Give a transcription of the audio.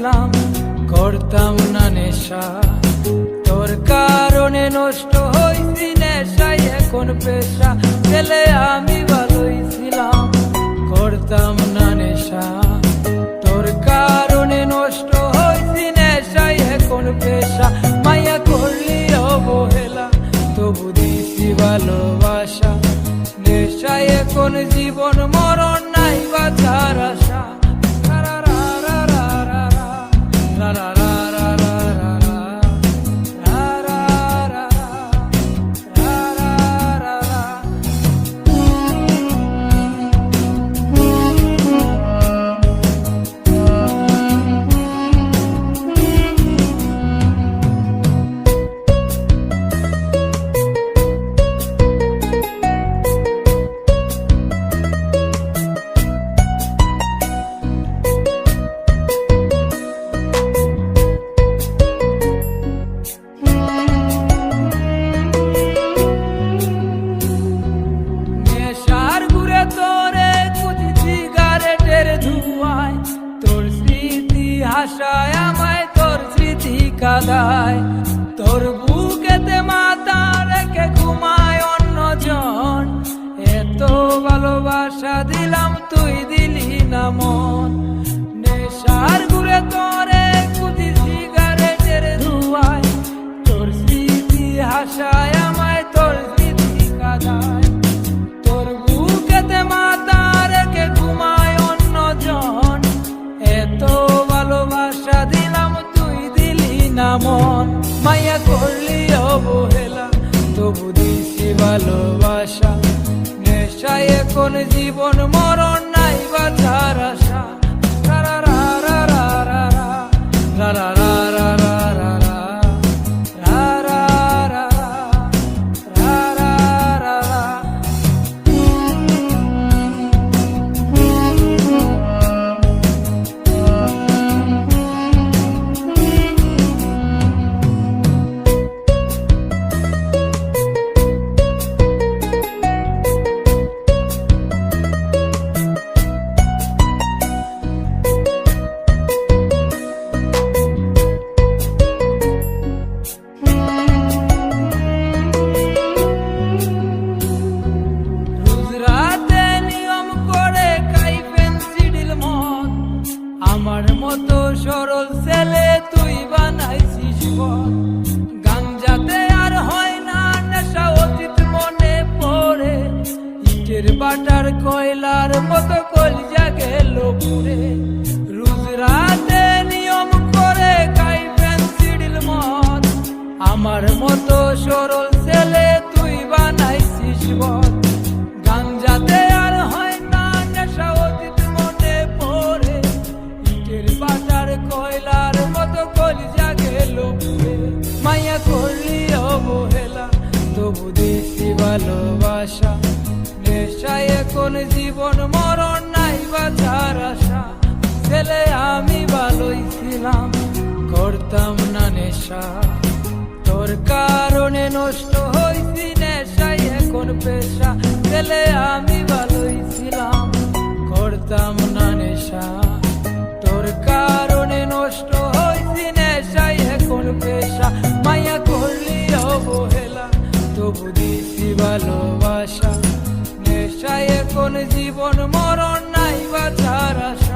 ছিলাম, করতাম না নেশা। তোর কারণে নষ্ট হইছি নেশায় এখন পেশা, ছেলে আমি ভালোই ছিলাম, করতাম না নেশা। তোর কারণে নষ্ট হইছি নেশায় এখন পেশা, মায়া করলি অবহেলা তবু দিছি ভালোবাসা। নেশায় এখন জীবন মরণ নাই বাঁচার আশা। তোর স্মৃতি হাসায় আমায়, তোর স্মৃতি কাঁদায়, তোর বুকেতে মাথা রেখে ঘুমায় অন্যজন। এত ভালোবাসা দিলাম তুই দিলি না মন। নেশার ঘুরে তোরে কুচি সিগারেটের ধুয়ায়, তোর স্মৃতি হাসায় আমায়, তোর স্মৃতি কাঁদায়, তোর বুকেতে মাথা রেখে ঘুমায় অন্যজন। এত ভালোবাসা দিলাম তুই দিলি না মন, মায়া করলি অবহেলা তবু দিছি ভালোবাসা। নেশায় এখন জীবন মরণ নাই বাঁচার আশা। আমার মতো সরল ছেলে তুই বানাইছিস বল, গাঞ্জাতে আর হয় না নেশা অতীত মনে পড়ে। ইটের বাটার কয়লার মতো কলিজা গেল পুড়ে। রোজ রাতে নিয়ম করে খাই পেন্সিডিল মদ, আমার মতো সরল ছেলে তুই বানাইছিস বল, গাঞ্জাতে আর হয় না নেশা অতীত মনে পড়ে। বাটার কয়লার মতো কলিজা গেল পুড়ে, মায়া করলি অবহেলা তবু দিছি ভালোবাসা। নেশায় এখন জীবন মরণ নাই বাঁচার আশা, ছেলে আমি ভালোই ছিলাম, করতাম না নেশা। তোর কারণে নষ্ট হইছি নেশায় এখন পেশা, ছেলে আমি ভালোই ছিলাম, করতাম না নেশা। তোর কারণে নষ্ট হইছি নেশায় এখন পেশা, মায়া করলি অবহেলা তবু দিছি ভালোবাসা। নেশায় এখন জীবন মরণ নাই বাঁচার আশা।